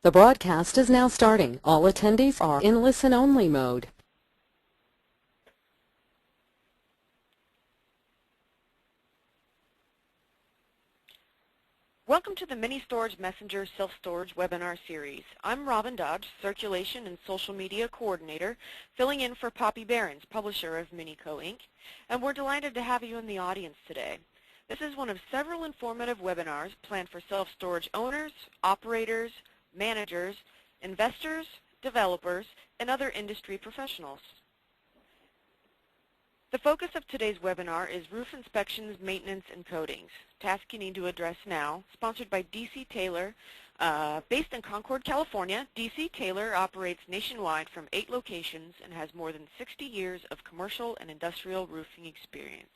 The broadcast is now starting. All attendees are in listen-only mode. Welcome to the Mini Storage Messenger Self-Storage webinar series. I'm Robin Dodge, Circulation and Social Media Coordinator, filling in for Poppy Behrens, publisher of MiniCo Inc., and we're delighted to have you in the audience today. This is one of several informative webinars planned for self-storage owners, operators, managers, investors, developers, and other industry professionals. The focus of today's webinar is roof inspections, maintenance, and coatings. Task you need to address now, sponsored by DC Taylor. Based in Concord, California, DC Taylor operates nationwide from 8 locations and has more than 60 years of commercial and industrial roofing experience.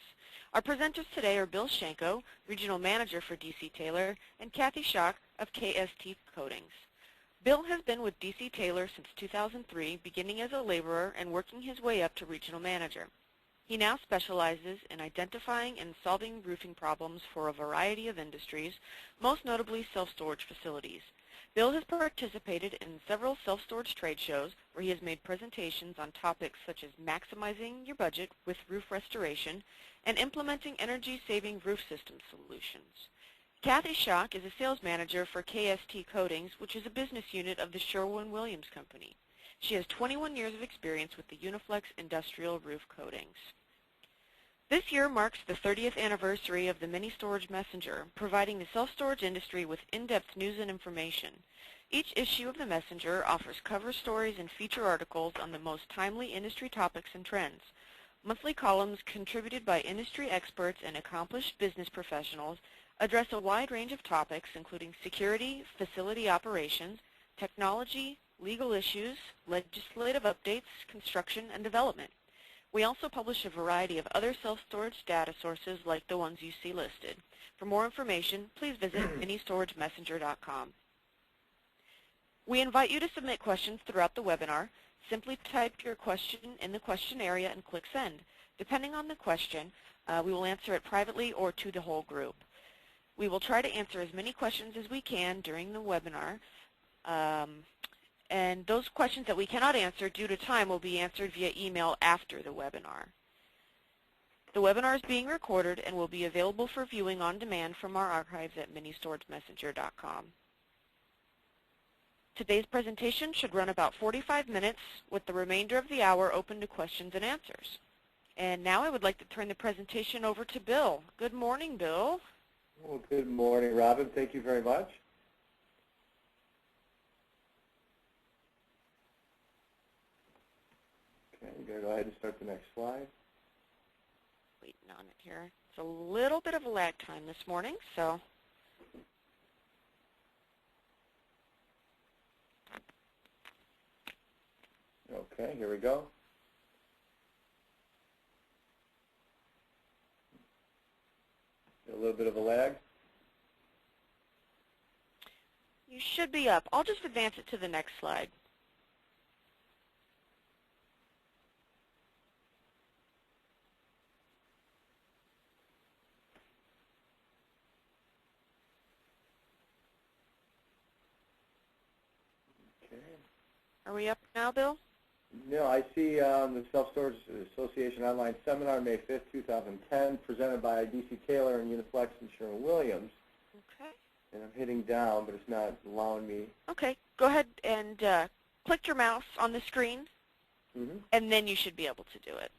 Our presenters today are Bill Shanko, Regional Manager for DC Taylor, and Kathy Schock of KST Coatings. Bill has been with DC Taylor since 2003, beginning as a laborer and working his way up to Regional Manager. He now specializes in identifying and solving roofing problems for a variety of industries, most notably self-storage facilities. Bill has participated in several self-storage trade shows where he has made presentations on topics such as maximizing your budget with roof restoration and implementing energy-saving roof system solutions. Kathy Schock is a sales manager for KST Coatings, which is a business unit of the Sherwin-Williams Company. She has 21 years of experience with the Uniflex Industrial Roof Coatings. This year marks the 30th anniversary of the Mini Storage Messenger, providing the self-storage industry with in-depth news and information. Each issue of the Messenger offers cover stories and feature articles on the most timely industry topics and trends. Monthly columns contributed by industry experts and accomplished business professionals address a wide range of topics including security, facility operations, technology, legal issues, legislative updates, construction, and development. We also publish a variety of other self-storage data sources like the ones you see listed. For more information, please visit ministoragemessenger.com. We invite you to submit questions throughout the webinar. Simply type your question in the question area and click send. Depending on the question, we will answer it privately or to the whole group. We will try to answer as many questions as we can during the webinar. And those questions that we cannot answer due to time will be answered via email after the webinar. The webinar is being recorded and will be available for viewing on demand from our archives at ministoragemessenger.com. Today's presentation should run about 45 minutes, with the remainder of the hour open to questions and answers. And now I would like to turn the presentation over to Bill. Good morning, Bill. Well, good morning, Robin. Thank you very much. Okay, we're going to go ahead and start the next slide. Waiting on it here. It's a little bit of a lag time this morning, so. Okay, here we go. A little bit of a lag. You should be up. I'll just advance it to the next slide. Okay. Are we up now, Bill? No, I see the Self-Storage Association Online Seminar, May 5th, 2010, presented by DC Taylor and Uniflex and Sherwin-Williams. Okay. And I'm hitting down, but it's not allowing me. Okay. Go ahead and click your mouse on the screen, and then you should be able to do it.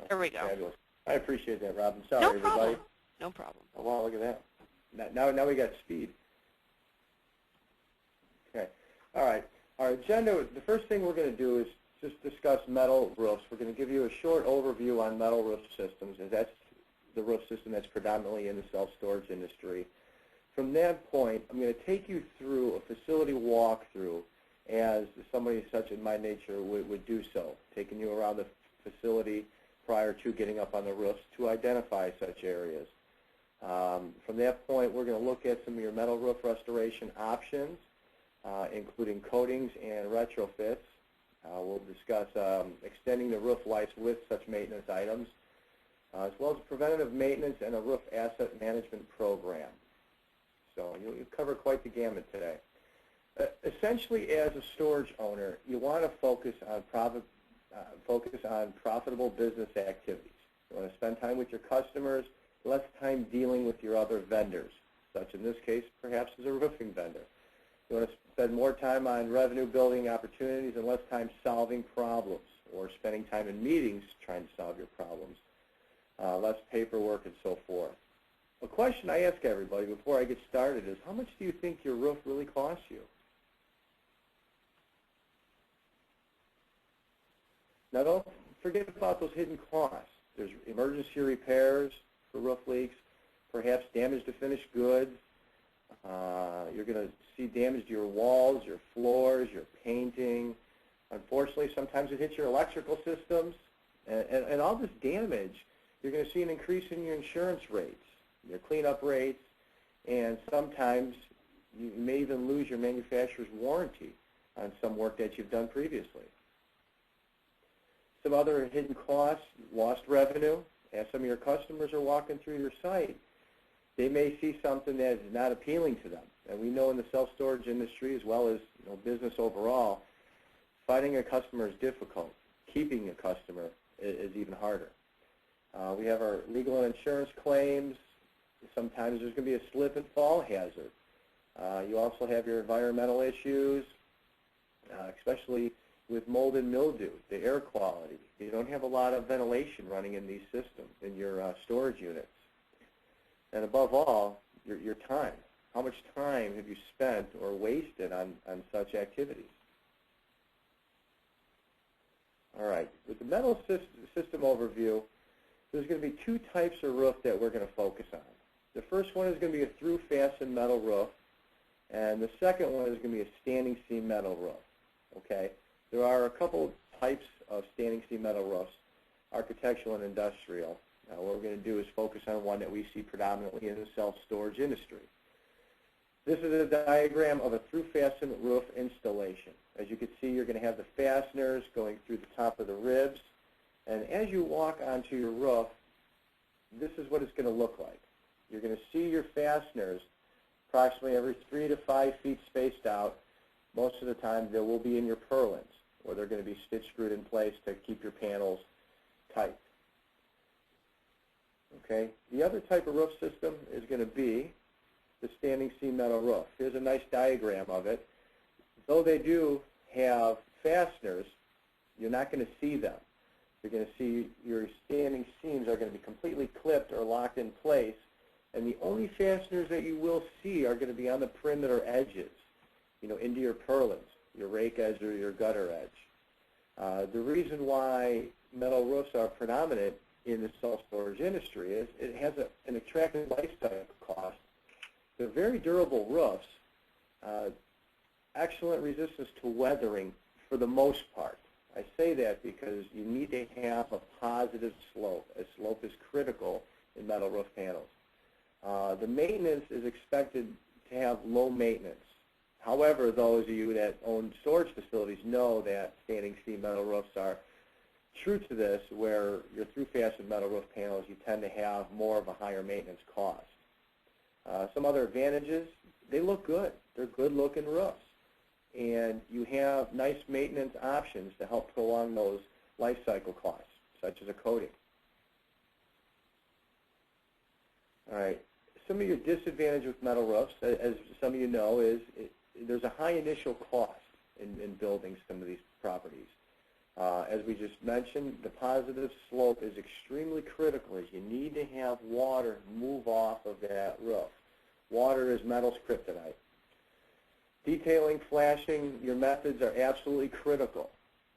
There we go. Fabulous. I appreciate that, Robin. Sorry, No everybody. problem. No problem. Oh, wow, look at that. Now we got speed. Okay. All right. Our agenda, the first thing we're going to do is just discuss metal roofs. We're going to give you a short overview on metal roof systems, as that's the roof system that's predominantly in the self-storage industry. From that point, I'm going to take you through a facility walkthrough as somebody such in my nature would do so, taking you around the facility prior to getting up on the roofs to identify such areas. From that point, we're going to look at some of your metal roof restoration options, including coatings and retrofits. We'll discuss extending the roof life with such maintenance items, as well as preventative maintenance and a roof asset management program. So you'll cover quite the gamut today. Essentially, as a storage owner, you want to focus on profitable business activities. You want to spend time with your customers, less time dealing with your other vendors, such in this case, perhaps as a roofing vendor. You want to spend more time on revenue-building opportunities and less time solving problems or spending time in meetings trying to solve your problems, less paperwork and so forth. A question I ask everybody before I get started is, how much do you think your roof really costs you? Now don't forget about those hidden costs. There's emergency repairs for roof leaks, perhaps damage to finished goods. You're going to see damage to your walls, your floors, your painting. Unfortunately, sometimes it hits your electrical systems. And all this damage, you're going to see an increase in your insurance rates, your cleanup rates, and sometimes you may even lose your manufacturer's warranty on some work that you've done previously. Some other hidden costs, lost revenue. As some of your customers are walking through your site, they may see something that is not appealing to them. And we know in the self-storage industry, as well as business overall, finding a customer is difficult. Keeping a customer is even harder. We have our legal and insurance claims. Sometimes there's going to be a slip and fall hazard. You also have your environmental issues, especially with mold and mildew, the air quality. You don't have a lot of ventilation running in these systems, in your storage units. And above all, your time. How much time have you spent or wasted on such activities? All right, with the metal system overview, there's going to be two types of roof that we're going to focus on. The first one is going to be a through-fastened metal roof, and the second one is going to be a standing seam metal roof. Okay? There are a couple types of standing seam metal roofs, architectural and industrial. Now, what we're going to do is focus on one that we see predominantly in the self-storage industry. This is a diagram of a through-fastened roof installation. As you can see, you're going to have the fasteners going through the top of the ribs. And as you walk onto your roof, this is what it's going to look like. You're going to see your fasteners approximately every 3 to 5 feet spaced out. Most of the time, they will be in your purlins, or they're going to be stitch screwed in place to keep your panels tight. Okay. The other type of roof system is going to be the standing seam metal roof. Here's a nice diagram of it. Though they do have fasteners, you're not going to see them. You're going to see your standing seams are going to be completely clipped or locked in place, and the only fasteners that you will see are going to be on the perimeter edges, into your purlins, your rake edge or your gutter edge. The reason why metal roofs are predominant in the self-storage industry is it has an attractive lifestyle cost. They're very durable roofs, excellent resistance to weathering for the most part. I say that because you need to have a positive slope. A slope is critical in metal roof panels. The maintenance is expected to have low maintenance. However, those of you that own storage facilities know that standing seam metal roofs are true to this, where your through-fastened metal roof panels, you tend to have more of a higher maintenance cost. Some other advantages, they look good. They're good-looking roofs. And you have nice maintenance options to help prolong those life cycle costs, such as a coating. All right. Some of your disadvantage with metal roofs, as some of you know, is there's a high initial cost in building some of these properties. As we just mentioned, the positive slope is extremely critical, as you need to have water move off of that roof. Water is metal's kryptonite. Detailing, flashing, your methods are absolutely critical.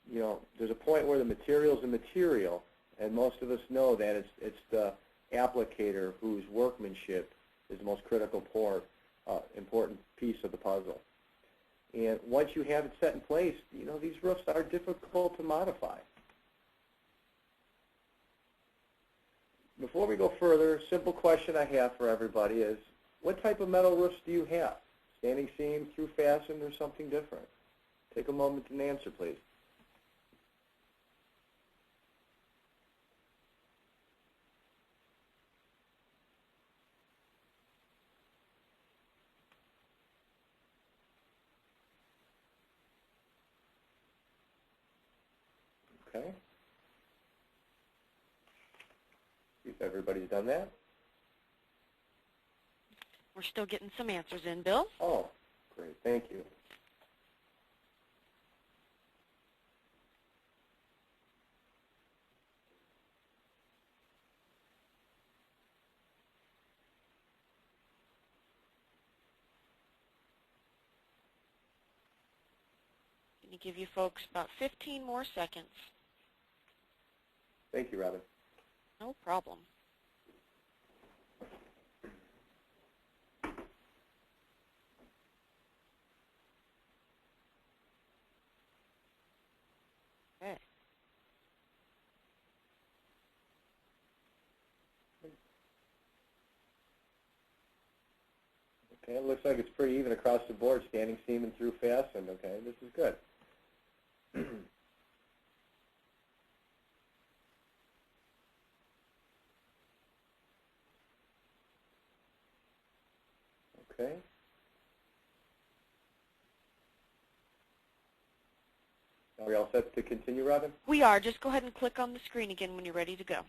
There's a point where the material is the material, and most of us know that it's the applicator whose workmanship is the most critical important piece of the puzzle. And once you have it set in place, these roofs are difficult to modify. Before we go further, a simple question I have for everybody is, what type of metal roofs do you have? Standing seam, through fastened, or something different? Take a moment and answer, please. Okay. See if everybody's done that. We're still getting some answers in, Bill. Oh, great. Thank you. Let me give you folks about 15 more seconds. Thank you, Robin. No problem. Okay. Okay, it looks like it's pretty even across the board, standing seam and through fastened. Okay, this is good. Okay. Are we all set to continue, Robin? We are. Just go ahead and click on the screen again when you're ready to go.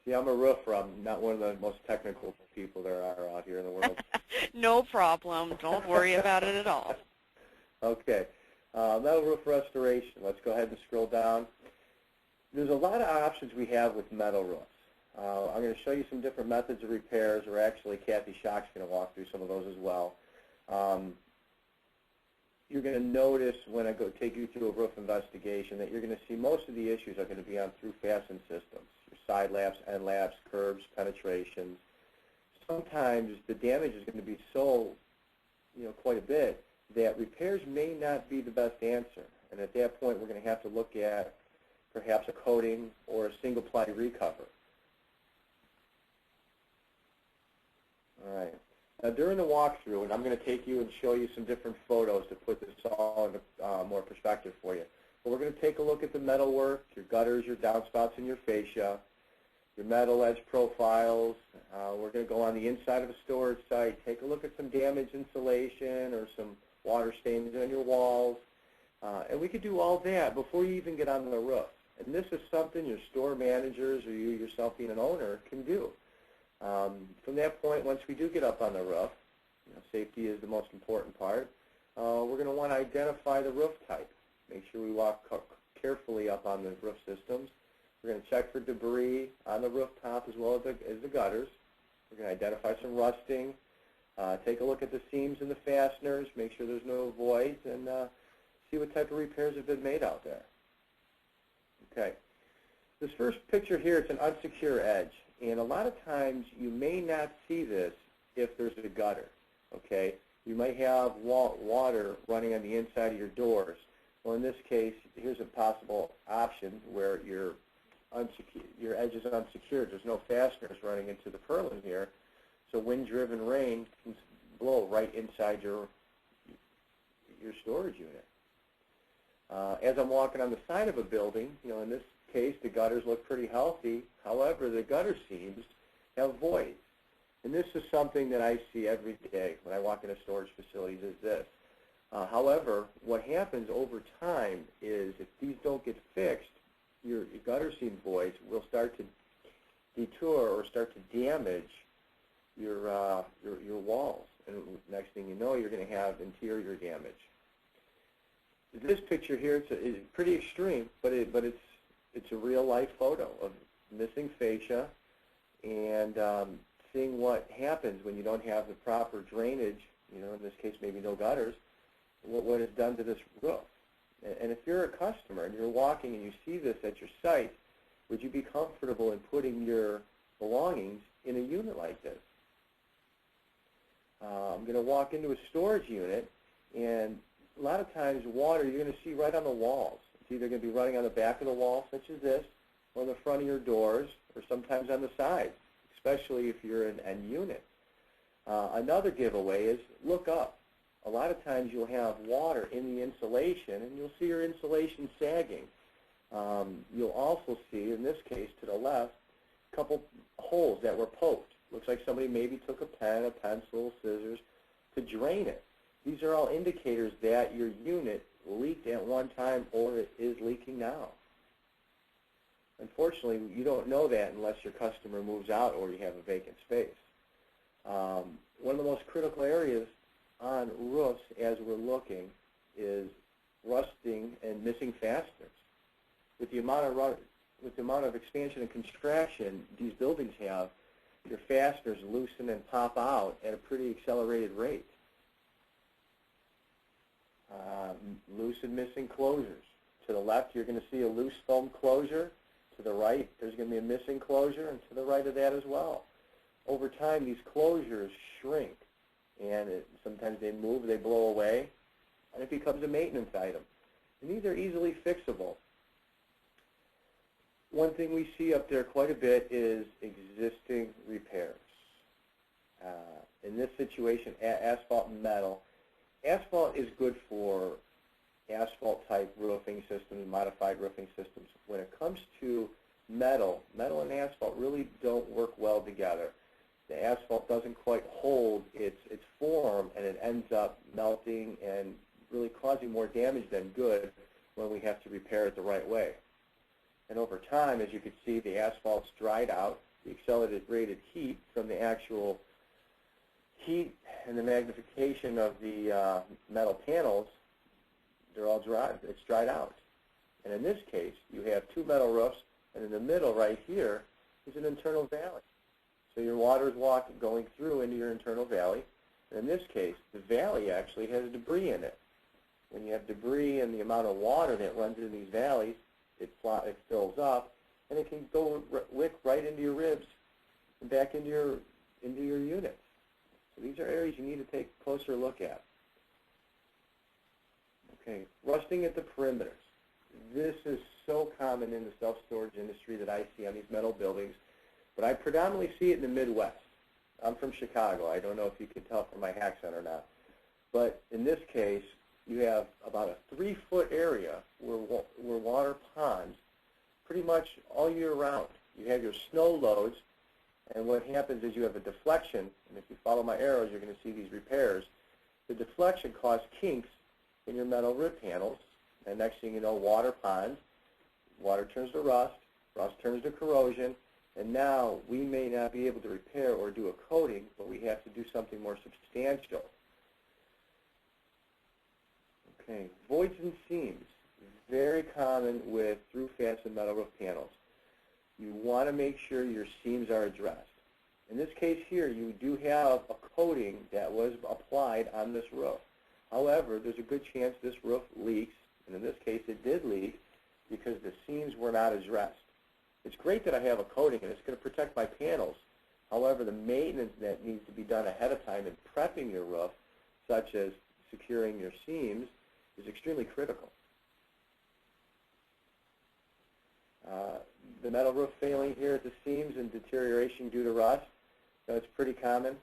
See, I'm a roofer. I'm not one of the most technical people there are out here in the world. No problem. Don't worry about it at all. Okay. Metal roof restoration. Let's go ahead and scroll down. There's a lot of options we have with metal roofs. I'm going to show you some different methods of repairs, or actually Kathy Schock's going to walk through some of those as well. You're going to notice when I go take you through a roof investigation that you're going to see most of the issues are going to be on through fastened systems, your side laps, end laps, curbs, penetrations. Sometimes the damage is going to be so, quite a bit that repairs may not be the best answer. And at that point, we're going to have to look at perhaps a coating or a single-ply recover. All right. Now, during the walkthrough, and I'm going to take you and show you some different photos to put this all into more perspective for you. But we're going to take a look at the metal work, your gutters, your downspouts, and your fascia, your metal edge profiles. We're going to go on the inside of a storage site, take a look at some damaged insulation or some water stains on your walls. And we could do all that before you even get on the roof. And this is something your store managers or you yourself being an owner can do. From that point, once we do get up on the roof, safety is the most important part, we're going to want to identify the roof type. Make sure we walk carefully up on the roof systems. We're going to check for debris on the rooftop as well as the gutters. We're going to identify some rusting, take a look at the seams and the fasteners, make sure there's no voids, and see what type of repairs have been made out there. Okay. This first picture here, it's an unsecure edge. And a lot of times you may not see this if there's a gutter, okay? You might have water running on the inside of your doors. Well, in this case, here's a possible option where your edge is unsecured. There's no fasteners running into the purlin here, so wind-driven rain can blow right inside your storage unit. As I'm walking on the side of a building, in this case, the gutters look pretty healthy. However, the gutter seams have voids. And this is something that I see every day when I walk into storage facilities is this. However, what happens over time is if these don't get fixed, your gutter seam voids will start to detour or start to damage your walls. And next thing you know, you're going to have interior damage. This picture here is pretty extreme, but it's a real-life photo of missing fascia and seeing what happens when you don't have the proper drainage, in this case maybe no gutters, what is done to this roof. And if you're a customer and you're walking and you see this at your site, would you be comfortable in putting your belongings in a unit like this? I'm going to walk into a storage unit, and a lot of times water you're going to see right on the walls. It's either going to be running on the back of the wall, such as this, or on the front of your doors, or sometimes on the sides, especially if you're an end unit. Another giveaway is look up. A lot of times you'll have water in the insulation, and you'll see your insulation sagging. You'll also see, in this case, to the left, a couple holes that were poked. Looks like somebody maybe took a pen, a pencil, scissors to drain it. These are all indicators that your unit leaked at one time or it is leaking now. Unfortunately, you don't know that unless your customer moves out or you have a vacant space. One of the most critical areas on roofs as we're looking is rusting and missing fasteners. With the amount of expansion and contraction these buildings have, your fasteners loosen and pop out at a pretty accelerated rate. Loose and missing closures. To the left, you're going to see a loose foam closure. To the right, there's going to be a missing closure, and to the right of that as well. Over time, these closures shrink, and sometimes they move, they blow away, and it becomes a maintenance item. And these are easily fixable. One thing we see up there quite a bit is existing repairs. In this situation, asphalt and metal. Asphalt is good for asphalt-type roofing systems, modified roofing systems. When it comes to metal and asphalt really don't work well together. The asphalt doesn't quite hold its form, and it ends up melting and really causing more damage than good when we have to repair it the right way. And over time, as you can see, the asphalt's dried out. The accelerated heat from the actual heat and the magnification of the metal panels, they're all dry. It's dried out. And in this case, you have two metal roofs, and in the middle right here is an internal valley. So your water is going through into your internal valley. And in this case, the valley actually has debris in it. When you have debris and the amount of water that runs into these valleys, it fills up, and it can go wick right into your ribs and back into your unit. So these are areas you need to take a closer look at. Okay, rusting at the perimeters. This is so common in the self-storage industry that I see on these metal buildings, but I predominantly see it in the Midwest. I'm from Chicago. I don't know if you can tell from my accent or not. But in this case, you have about a 3-foot area where water ponds pretty much all year round. You have your snow loads, and what happens is you have a deflection, and if you follow my arrows, you're going to see these repairs. The deflection caused kinks in your metal rib panels, and next thing you know, water ponds, water turns to rust turns to corrosion, and now we may not be able to repair or do a coating, but we have to do something more substantial. Okay, voids and seams, very common with through fastened metal roof panels. You want to make sure your seams are addressed. In this case here, you do have a coating that was applied on this roof. However, there's a good chance this roof leaks, and in this case it did leak because the seams were not addressed. It's great that I have a coating and it's going to protect my panels. However, the maintenance that needs to be done ahead of time in prepping your roof, such as securing your seams, is extremely critical. The metal roof failing here at the seams and deterioration due to rust, that's pretty common.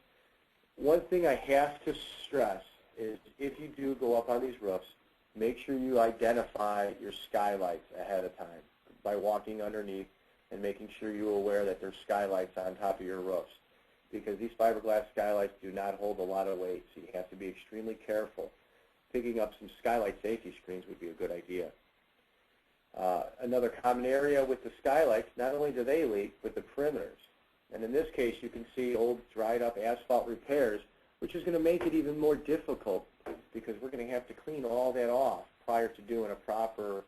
One thing I have to stress is if you do go up on these roofs, make sure you identify your skylights ahead of time by walking underneath and making sure you're aware that there's skylights on top of your roofs, because these fiberglass skylights do not hold a lot of weight, so you have to be extremely careful. Picking up some skylight safety screens would be a good idea. Another common area with the skylights, not only do they leak, but the perimeters. And in this case, you can see old dried up asphalt repairs, which is going to make it even more difficult because we're going to have to clean all that off prior to doing a proper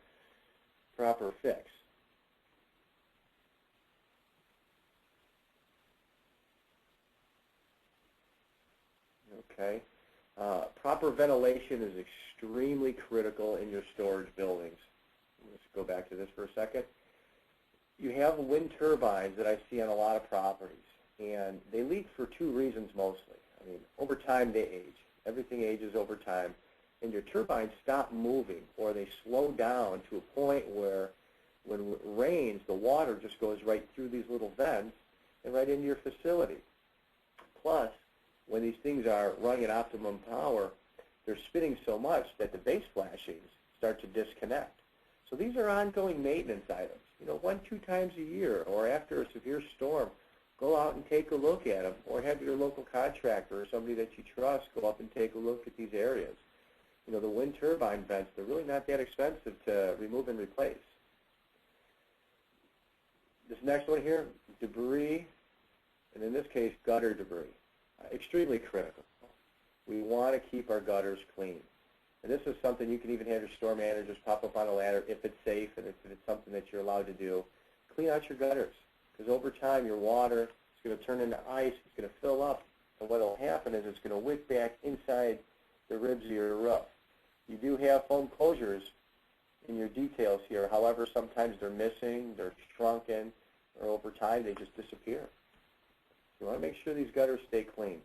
fix. Okay. Proper ventilation is extremely critical in your storage buildings. Let's go back to this for a second. You have wind turbines that I see on a lot of properties, and they leak for two reasons mostly. I mean, over time they age. Everything ages over time, and your turbines stop moving or they slow down to a point where when it rains, the water just goes right through these little vents and right into your facility. Plus, when these things are running at optimum power, they're spitting so much that the base flashings start to disconnect. So these are ongoing maintenance items. You know, 1-2 times a year or after a severe storm, go out and take a look at them, or have your local contractor or somebody that you trust go up and take a look at these areas. You know, the wind turbine vents, they're really not that expensive to remove and replace. This next one here, debris, and in this case, gutter debris. Extremely critical. We want to keep our gutters clean. And this is something you can even have your store managers pop up on a ladder if it's safe and if it's something that you're allowed to do. Clean out your gutters, because over time your water is going to turn into ice, it's going to fill up, and what will happen is it's going to wick back inside the ribs of your roof. You do have foam closures in your details here. However, sometimes they're missing, they're shrunken, or over time they just disappear. You want to make sure these gutters stay clean.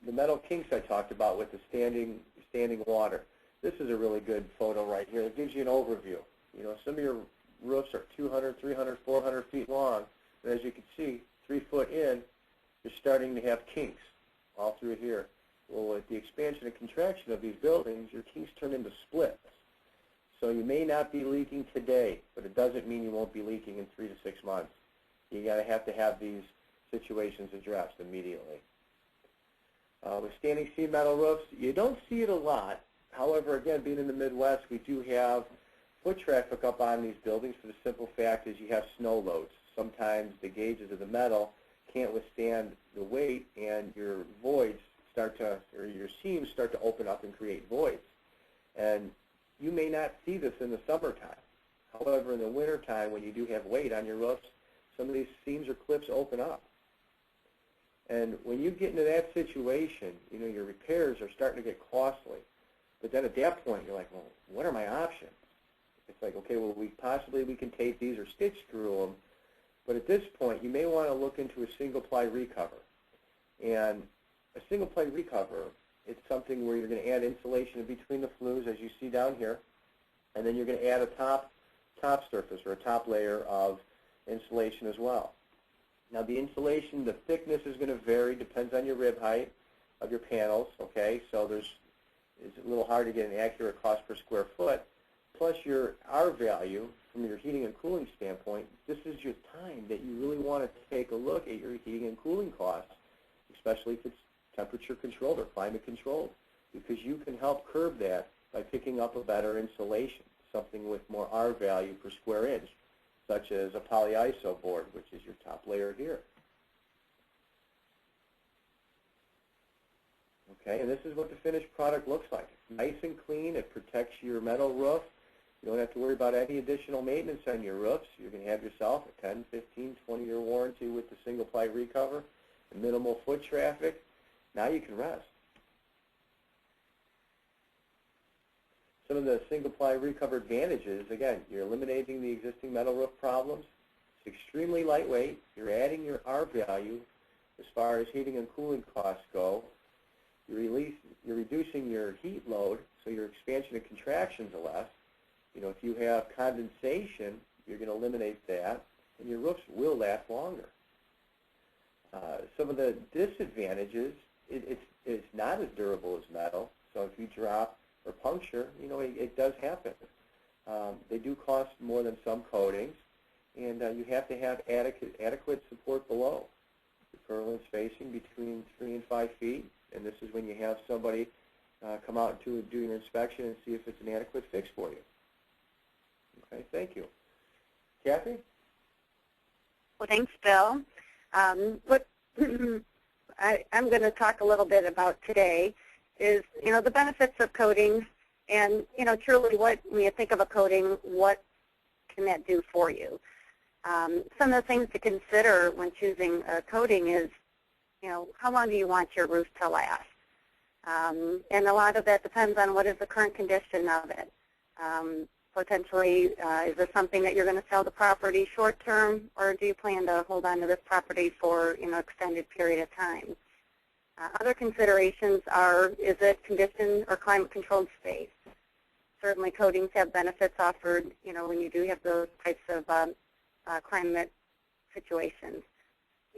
The metal kinks I talked about with the standing water. This is a really good photo right here. It gives you an overview. You know, some of your roofs are 200, 300, 400 feet long, and as you can see, 3 foot in, you're starting to have kinks all through here. Well, with the expansion and contraction of these buildings, your kinks turn into splits. So you may not be leaking today, but it doesn't mean you won't be leaking in 3 to 6 months. You have to have these situations addressed immediately. With standing seam metal roofs, you don't see it a lot. However, again, being in the Midwest, we do have foot traffic up on these buildings for the simple fact is you have snow loads. Sometimes the gauges of the metal can't withstand the weight, and your voids start to, or your seams start to open up and create voids. And you may not see this in the summertime. However, in the wintertime, when you do have weight on your roofs, some of these seams or clips open up. And when you get into that situation, you know, your repairs are starting to get costly. But then at that point, you're like, well, what are my options? It's like, okay, well, we can tape these or stitch screw them. But at this point, you may want to look into a single-ply recover. And a single-ply recover, it's something where you're going to add insulation in between the flues, as you see down here. And then you're going to add a top surface or a top layer of insulation as well. Now the insulation, the thickness is going to vary, depends on your rib height of your panels, okay? So it's a little hard to get an accurate cost per square foot. Plus your R value from your heating and cooling standpoint, this is your time that you really want to take a look at your heating and cooling costs, especially if it's temperature controlled or climate controlled, because you can help curb that by picking up a better insulation, something with more R value per square inch, such as a polyiso board, which is your top layer here. Okay, and this is what the finished product looks like. It's nice and clean. It protects your metal roof. You don't have to worry about any additional maintenance on your roofs. You can have yourself a 10, 15, 20-year warranty with the single-ply recover and minimal foot traffic. Now you can rest. Some of the single-ply recover advantages, again, you're eliminating the existing metal roof problems. It's extremely lightweight. You're adding your R value as far as heating and cooling costs go. You're reducing your heat load, so your expansion and contractions are less. You know, if you have condensation, you're going to eliminate that, and your roofs will last longer. Some of the disadvantages, it's not as durable as metal, so if you drop or puncture, you know, it does happen. They do cost more than some coatings, and you have to have adequate support below. The purlin spacing between 3 and 5 feet, and this is when you have somebody come out to do your inspection and see if it's an adequate fix for you. Okay, thank you. Kathy? Well, thanks, Bill. What I'm going to talk a little bit about today is, you know, the benefits of coating, and, you know, truly when you think of a coating, what can that do for you? Some of the things to consider when choosing a coating is, you know, how long do you want your roof to last? And a lot of that depends on what is the current condition of it. Potentially, is this something that you're going to sell the property short term, or do you plan to hold on to this property for, you know, extended period of time? Other considerations are, is it conditioned or climate controlled space? Certainly coatings have benefits offered, you know, when you do have those types of climate situations.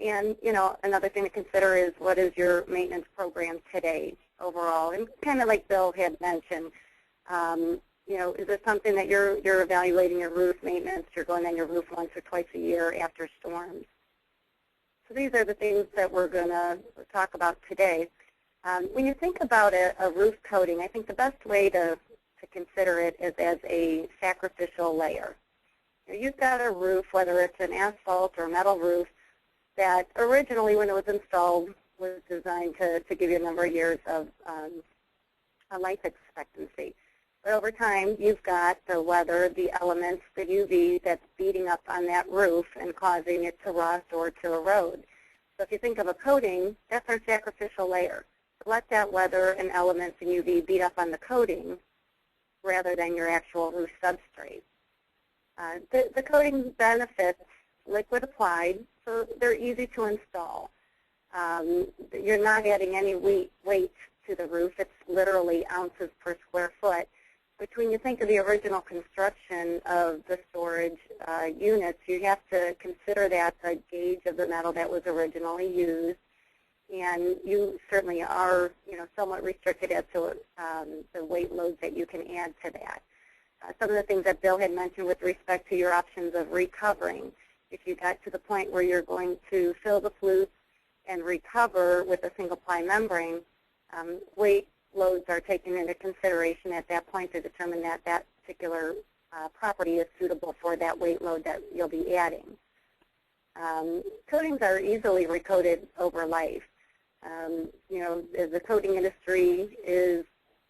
And, you know, another thing to consider is what is your maintenance program today overall? And kind of like Bill had mentioned, is it something that you're evaluating your roof maintenance? You're going on your roof once or twice a year after storms. So these are the things that we're going to talk about today. When you think about a roof coating, I think the best way to consider it is as a sacrificial layer. You've got a roof, whether it's an asphalt or metal roof, that originally when it was installed was designed to give you a number of years of a life expectancy. But over time, you've got the weather, the elements, the UV that's beating up on that roof and causing it to rust or to erode. So if you think of a coating, that's our sacrificial layer. Let that weather and elements and UV beat up on the coating rather than your actual roof substrate. The coating benefits liquid applied, so they're easy to install. You're not adding any weight to the roof. It's literally ounces per square foot. But when you think of the original construction of the storage units, you have to consider that the gauge of the metal that was originally used, and you certainly are, somewhat restricted as to the weight loads that you can add to that. Some of the things that Bill had mentioned with respect to your options of recovering, if you got to the point where you're going to fill the flutes and recover with a single-ply membrane, weight loads are taken into consideration at that point to determine that that particular property is suitable for that weight load that you'll be adding. Coatings are easily recoated over life. As the coating industry is,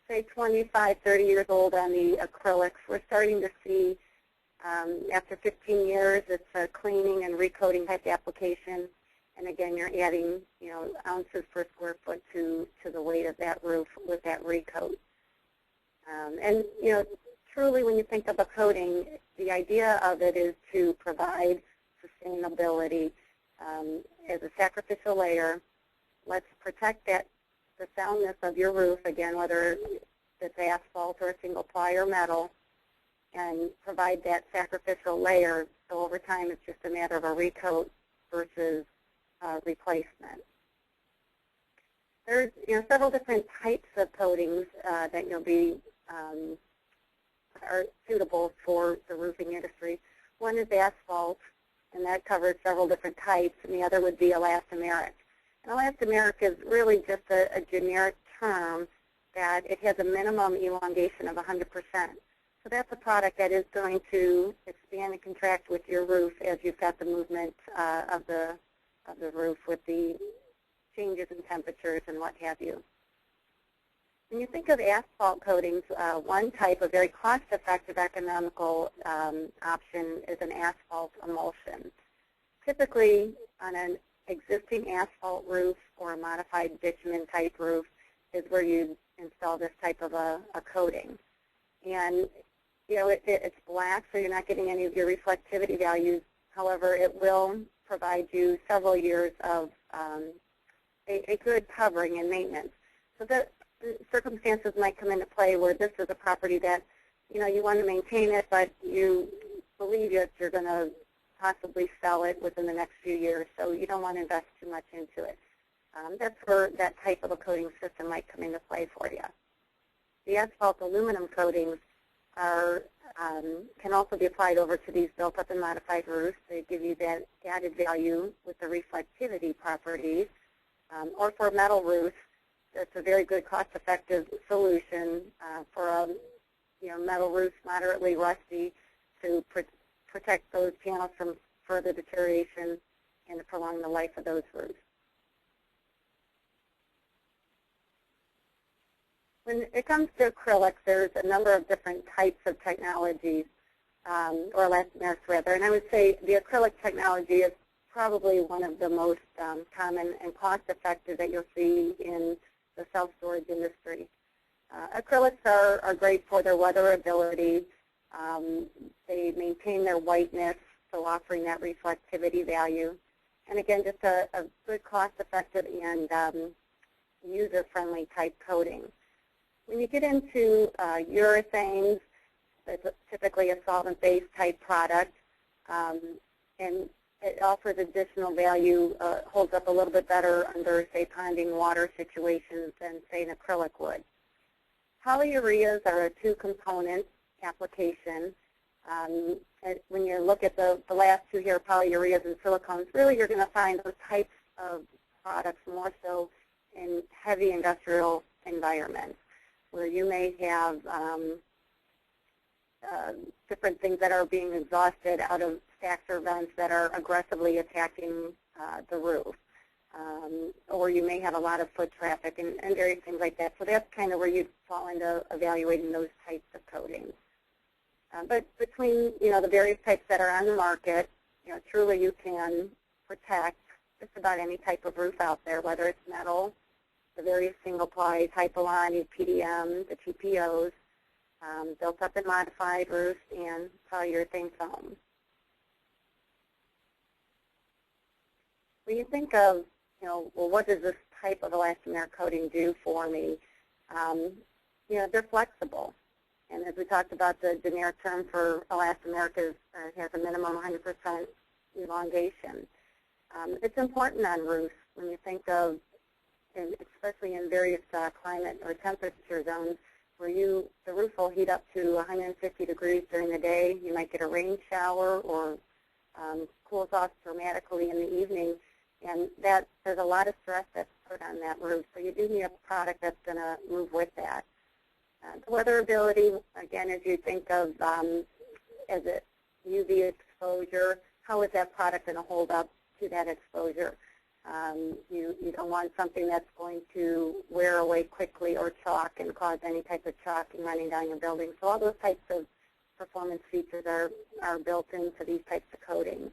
say, 25, 30 years old on the acrylics, we're starting to see after 15 years, it's a cleaning and recoating type application. And again, you're adding, ounces per square foot to the weight of that roof with that recoat. Truly when you think of a coating, the idea of it is to provide sustainability as a sacrificial layer. Let's protect the soundness of your roof, again, whether it's asphalt or a single ply or metal, and provide that sacrificial layer. So over time, it's just a matter of a recoat versus replacement. There's several different types of coatings that you'll be are suitable for the roofing industry. One is asphalt, and that covers several different types, and the other would be elastomeric. And elastomeric is really just a generic term that it has a minimum elongation of 100%. So that's a product that is going to expand and contract with your roof as you've got the movement of the roof with the changes in temperatures and what have you. When you think of asphalt coatings, one type of very cost-effective economical option is an asphalt emulsion. Typically, on an existing asphalt roof or a modified bitumen type roof is where you install this type of a coating. And it's black, so you're not getting any of your reflectivity values. However, it will provide you several years of a good covering and maintenance. So that circumstances might come into play where this is a property that, you want to maintain it, but you believe that you're going to possibly sell it within the next few years, so you don't want to invest too much into it. That's where that type of a coating system might come into play for you. The asphalt aluminum coatings can also be applied over to these built-up and modified roofs. They give you that added value with the reflectivity properties. Or for metal roofs, it's a very good cost-effective solution for a metal roofs moderately rusty to protect those panels from further deterioration and to prolong the life of those roofs. When it comes to acrylics, there's a number of different types of technologies, or elastomerics rather, and I would say the acrylic technology is probably one of the most common and cost-effective that you'll see in the self-storage industry. Acrylics are great for their weatherability. They maintain their whiteness, so offering that reflectivity value. And again, just a good cost-effective and user-friendly type coating. When you get into urethanes, it's typically a solvent-based type product, and it offers additional value, holds up a little bit better under, say, ponding water situations than, say, an acrylic would. Polyureas are a two-component application. When you look at the last two here, polyureas and silicones, really you're going to find those types of products more so in heavy industrial environments, where you may have different things that are being exhausted out of stacks or vents that are aggressively attacking the roof. Or you may have a lot of foot traffic and various things like that. So that's kind of where you'd fall into evaluating those types of coatings. But between, the various types that are on the market, truly you can protect just about any type of roof out there, whether it's metal, the various single-ply, Hypalon, EPDM, the TPOs, built-up and modified roofs, and polyurethane foam. When you think of, well, what does this type of elastomeric coating do for me? They're flexible. And as we talked about, the generic term for elastomeric has a minimum 100% elongation. It's important on roofs when you think of, and especially in various climate or temperature zones, where the roof will heat up to 150 degrees during the day. You might get a rain shower or cools off dramatically in the evening. And there's a lot of stress that's put on that roof. So you do need a product that's going to move with that. The weatherability, again, as you think of as a UV exposure, how is that product going to hold up to that exposure? You don't want something that's going to wear away quickly or chalk and cause any type of chalking running down your building. So all those types of performance features are built into these types of coatings.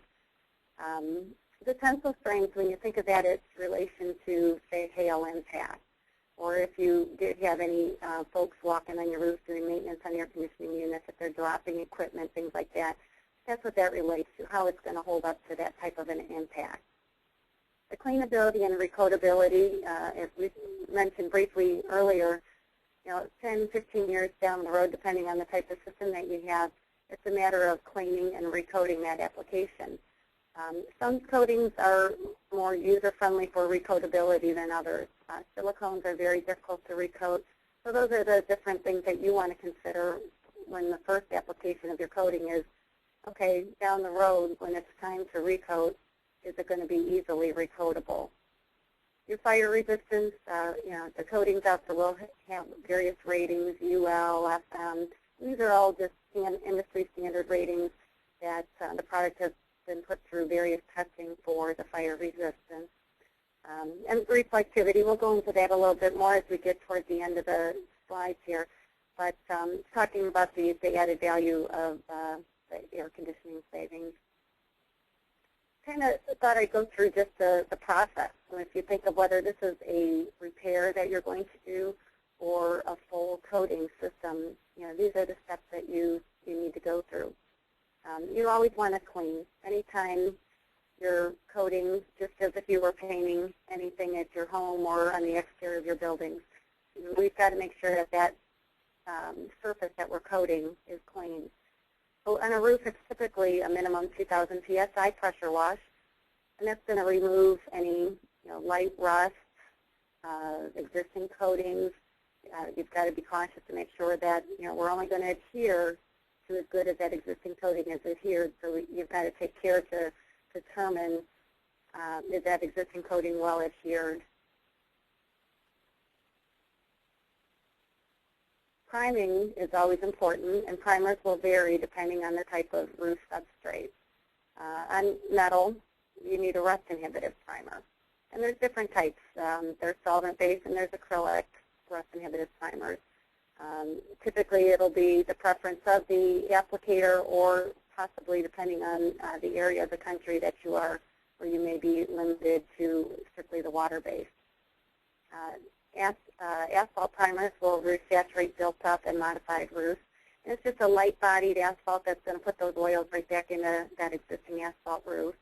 The tensile strength, when you think of that, it's relation to, say, hail impact. Or if you did have any folks walking on your roof doing maintenance on air conditioning units, if they're dropping equipment, things like that, that's what that relates to, how it's going to hold up to that type of an impact. The cleanability and recoatability, as we mentioned briefly earlier, 10, 15 years down the road, depending on the type of system that you have, it's a matter of cleaning and recoating that application. Some coatings are more user-friendly for recoatability than others. Silicones are very difficult to recoat. So those are the different things that you want to consider when the first application of your coating is, okay, down the road when it's time to recoat, is it going to be easily recoatable? Your fire resistance, the coatings out there will have various ratings, UL, FM. These are all just industry standard ratings that the product has been put through various testing for the fire resistance. And reflectivity, we'll go into that a little bit more as we get towards the end of the slides here. But talking about the added value of the air conditioning savings. Kind of thought I'd go through just the process. So if you think of whether this is a repair that you're going to do or a full coating system, these are the steps that you need to go through. You always want to clean. Anytime you're coating, just as if you were painting anything at your home or on the exterior of your buildings, we've got to make sure that that surface that we're coating is clean. So on a roof, it's typically a minimum 2,000 psi pressure wash, and that's going to remove any light rust, existing coatings. You've got to be cautious to make sure that we're only going to adhere to as good as that existing coating is adhered. So you've got to take care to determine is that existing coating well adhered. Priming is always important, and primers will vary depending on the type of roof substrate. On metal, you need a rust-inhibitive primer. And there's different types. There's solvent-based and there's acrylic rust-inhibitive primers. Typically, it'll be the preference of the applicator, or possibly depending on the area of the country that you are, where you may be limited to strictly the water-based. Asphalt primers will resaturate built-up and modified roofs. And it's just a light-bodied asphalt that's going to put those oils right back into that existing asphalt roof.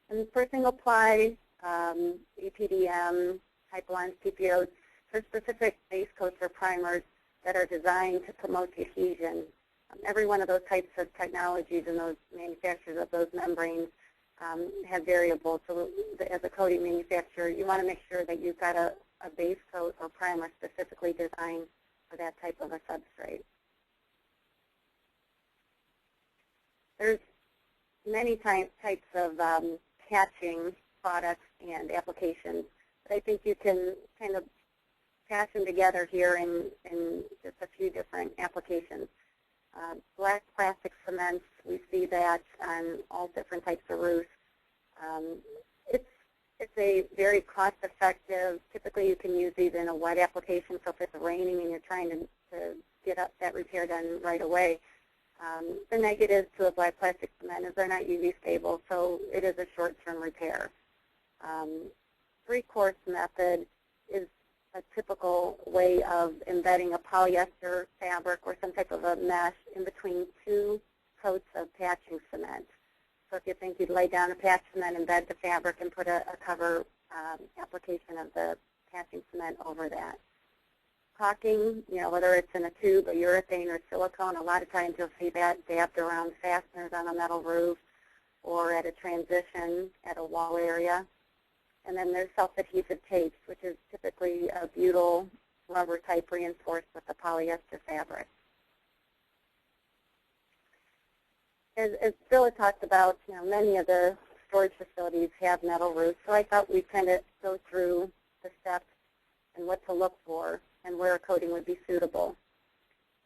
And for single-ply, EPDM, Hypalon, TPOs, for specific base coats or primers that are designed to promote adhesion. Every one of those types of technologies and those manufacturers of those membranes have variables. So as a coating manufacturer, you want to make sure that you've got a base coat or primer specifically designed for that type of a substrate. There's many types of patching products and applications, but I think you can kind of patch them together here in just a few different applications. Black plastic cements, we see that on all different types of roofs. It's a very cost-effective, typically you can use these in a wet application, so if it's raining and you're trying to get up that repair done right away. The negatives to a black plastic cement is they're not UV stable, so it is a short-term repair. Three-course method is a typical way of embedding a polyester fabric or some type of a mesh in between two coats of patching cement. So if you think you'd lay down a patch cement, embed the fabric, and put a cover application of the patching cement over that. Caulking, whether it's in a tube, a urethane, or silicone, a lot of times you'll see that dabbed around fasteners on a metal roof or at a transition at a wall area. And then there's self-adhesive tapes, which is typically a butyl rubber type reinforced with the polyester fabric. As Bill had talked about, many of the storage facilities have metal roofs, so I thought we'd kind of go through the steps and what to look for and where a coating would be suitable.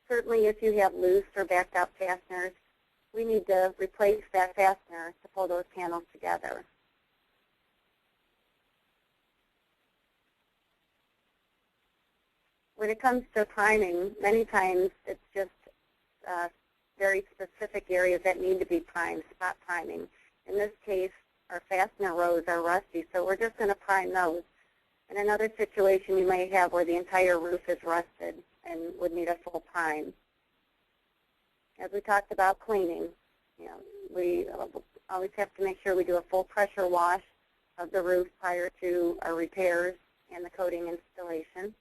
Certainly if you have loose or backed out fasteners, we need to replace that fastener to pull those panels together. When it comes to priming, many times it's just very specific areas that need to be primed, spot priming. In this case, our fastener rows are rusty, so we're just going to prime those. In another situation, you may have where the entire roof is rusted and would need a full prime. As we talked about cleaning, we always have to make sure we do a full pressure wash of the roof prior to our repairs and the coating installation.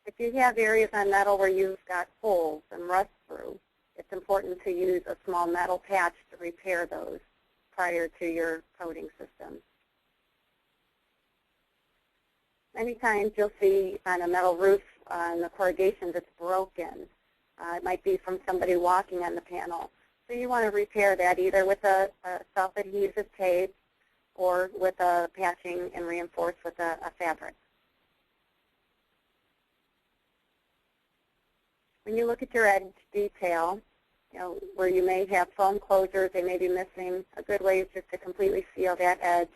If you have areas on metal where you've got holes and rust through, it's important to use a small metal patch to repair those prior to your coating system. Many times you'll see on a metal roof on the corrugations it's broken. It might be from somebody walking on the panel. So you want to repair that either with a self-adhesive tape or with a patching and reinforced with a fabric. When you look at your edge detail, where you may have foam closures, they may be missing, a good way is just to completely seal that edge.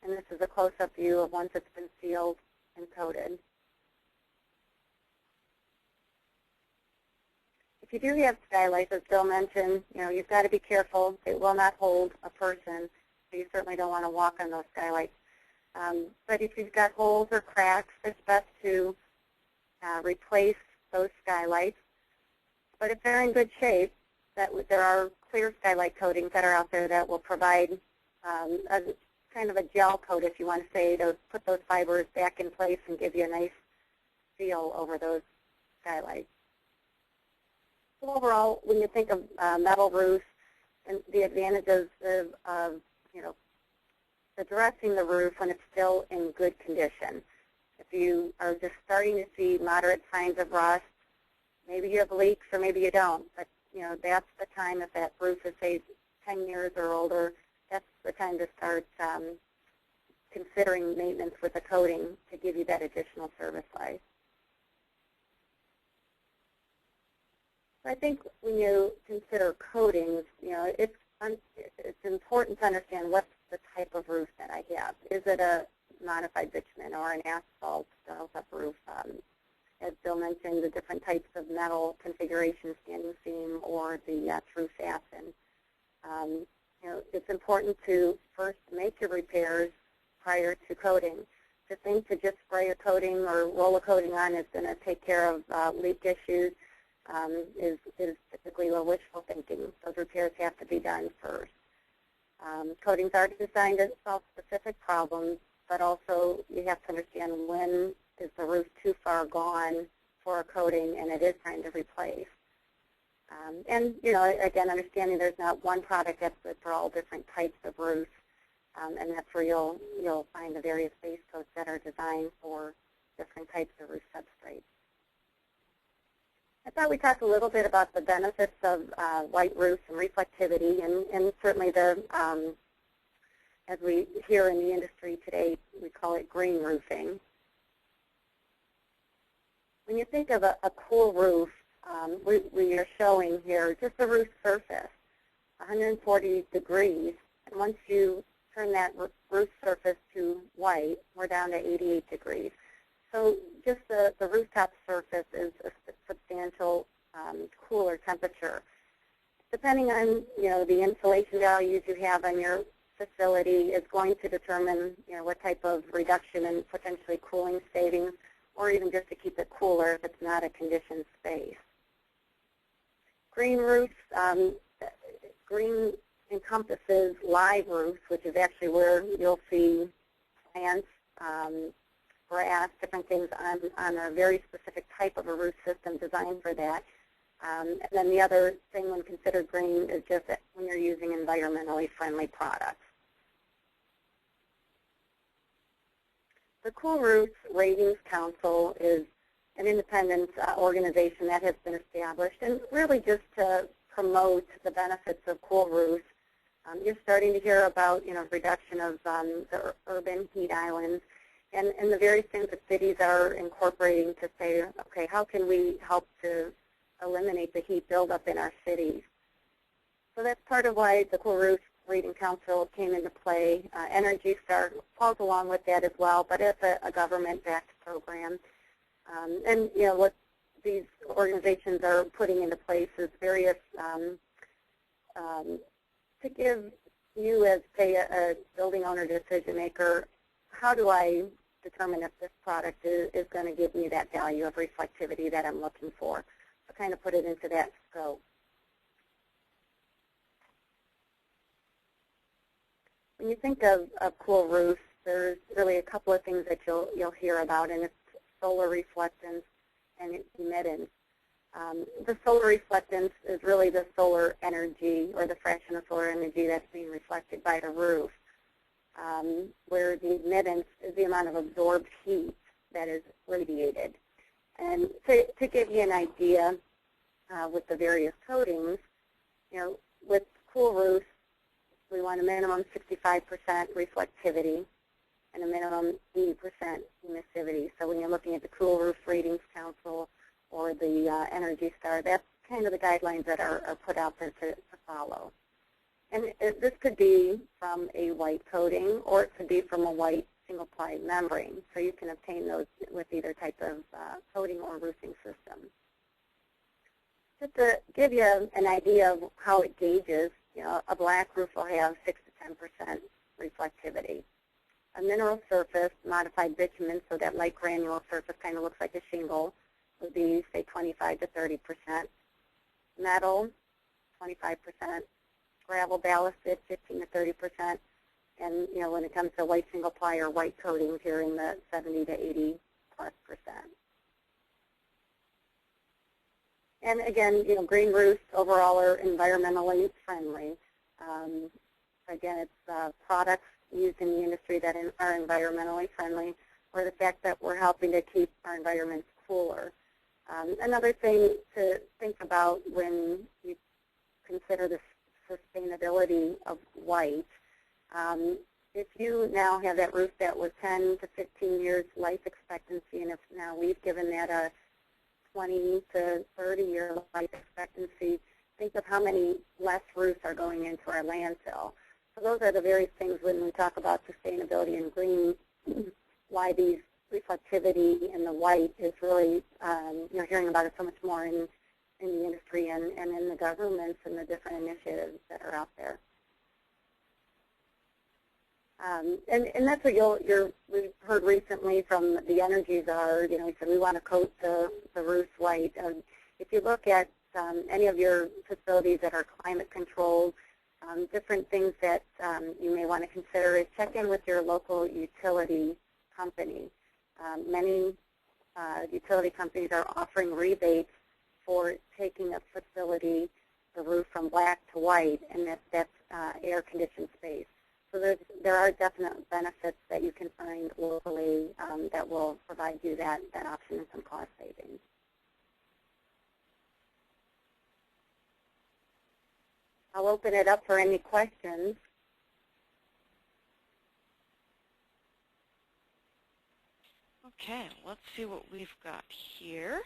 And this is a close-up view of once it's been sealed and coated. If you do have skylights, as Bill mentioned, you've got to be careful. It will not hold a person, so you certainly don't want to walk on those skylights. But if you've got holes or cracks, it's best to replace those skylights. But if they're in good shape, there are clear skylight coatings that are out there that will provide a kind of a gel coat, if you want to say, to put those fibers back in place and give you a nice seal over those skylights. So overall, when you think of metal roofs and the advantages of addressing the roof when it's still in good condition. If you are just starting to see moderate signs of rust, maybe you have leaks or maybe you don't, but that's the time if that roof is, say, 10 years or older, that's the time to start considering maintenance with a coating to give you that additional service life. So I think when you consider coatings, it's important to understand what's the type of roof that I have. Is it a modified bitumen or an asphalt up roof? As Bill mentioned, the different types of metal configuration, standing seam or the true fasten. It's important to first make your repairs prior to coating. To think to just spray a coating or roll a coating on is going to take care of leak issues is typically wishful thinking. Those repairs have to be done first. Coatings are designed to solve specific problems, but also you have to understand when is the roof too far gone for a coating and it is time to replace. And again, understanding there's not one product that's good for all different types of roofs, and that's where you'll find the various base coats that are designed for different types of roof substrates. I thought we talked a little bit about the benefits of white roofs and reflectivity, and certainly the, as we hear in the industry today, we call it green roofing. When you think of a cool roof, we are showing here just the roof surface, 140 degrees, and once you turn that roof surface to white, we're down to 88 degrees. So just the rooftop surface is a substantial cooler temperature. Depending on the insulation values you have on your facility is going to determine what type of reduction in potentially cooling savings, or even just to keep it cooler if it's not a conditioned space. Green roofs, green encompasses live roofs, which is actually where you'll see plants, grass, different things on a very specific type of a roof system designed for that. And then the other thing when considered green is just that when you're using environmentally friendly products. The Cool Roofs Ratings Council is an independent organization that has been established, and really just to promote the benefits of cool roofs. You're starting to hear about reduction of the urban heat islands, and the various things that cities are incorporating to say, okay, how can we help to eliminate the heat buildup in our cities? So that's part of why the Cool Roofs Rating Council came into play. Energy Star falls along with that as well, but it's a government-backed program. And what these organizations are putting into place is various to give you as, say, a building owner decision maker, how do I determine if this product is going to give me that value of reflectivity that I'm looking for? So kind of put it into that scope. When you think of cool roofs, there's really a couple of things that you'll hear about, and it's solar reflectance and emittance. The solar reflectance is really the solar energy, or the fraction of solar energy that's being reflected by the roof, where the emittance is the amount of absorbed heat that is radiated. And to give you an idea with the various coatings, with cool roofs, we want a minimum 65% reflectivity and a minimum 80% emissivity. So when you're looking at the Cool Roof Ratings Council or the Energy Star, that's kind of the guidelines that are put out there to follow. And this could be from a white coating, or it could be from a white single-ply membrane. So you can obtain those with either type of coating or roofing system. Just to give you an idea of how it gauges, a black roof will have 6 to 10% reflectivity. A mineral surface, modified bitumen, so that light granule surface kind of looks like a shingle, would be, say, 25 to 30%. Metal, 25%. Gravel ballasted, 15 to 30%. And, when it comes to white single ply or white coatings, you're in the 70 to 80+%. And again, green roofs overall are environmentally friendly. Again, it's products used in the industry that are environmentally friendly, or the fact that we're helping to keep our environments cooler. Another thing to think about when you consider the sustainability of white, if you now have that roof that was 10 to 15 years life expectancy, and if now we've given that a 20 to 30-year life expectancy, think of how many less roofs are going into our landfill. So those are the various things when we talk about sustainability and green, why these reflectivity in the white is really, you're hearing about it so much more in the industry and in the governments and the different initiatives that are out there. And that's what we've heard recently from the Energy Czar. He said we want to coat the roofs white. If you look at any of your facilities that are climate controlled, different things that you may want to consider is check in with your local utility company. Many utility companies are offering rebates for taking a facility, the roof from black to white, and that's air-conditioned space. So there are definite benefits that you can find locally that will provide you that option and some cost savings. I'll open it up for any questions. Okay, let's see what we've got here.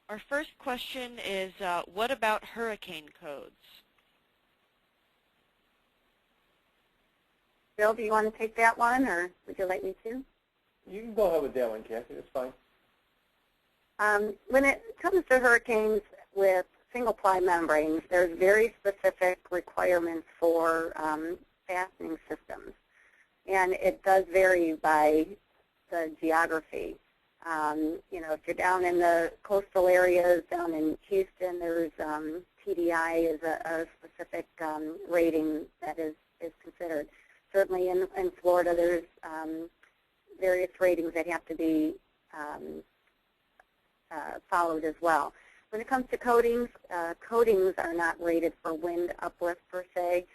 Our first question is, what about hurricane codes? Bill, do you want to take that one, or would you like me to? You can go ahead with that one, Kathy. That's fine. When it comes to hurricanes with single-ply membranes, there's very specific requirements for fastening systems. And it does vary by the geography. You know, if you're down in the coastal areas, down in Houston, there's TDI is a specific rating that is considered. Certainly in Florida, there's various ratings that have to be followed as well. When it comes to coatings, coatings are not rated for wind uplift per se,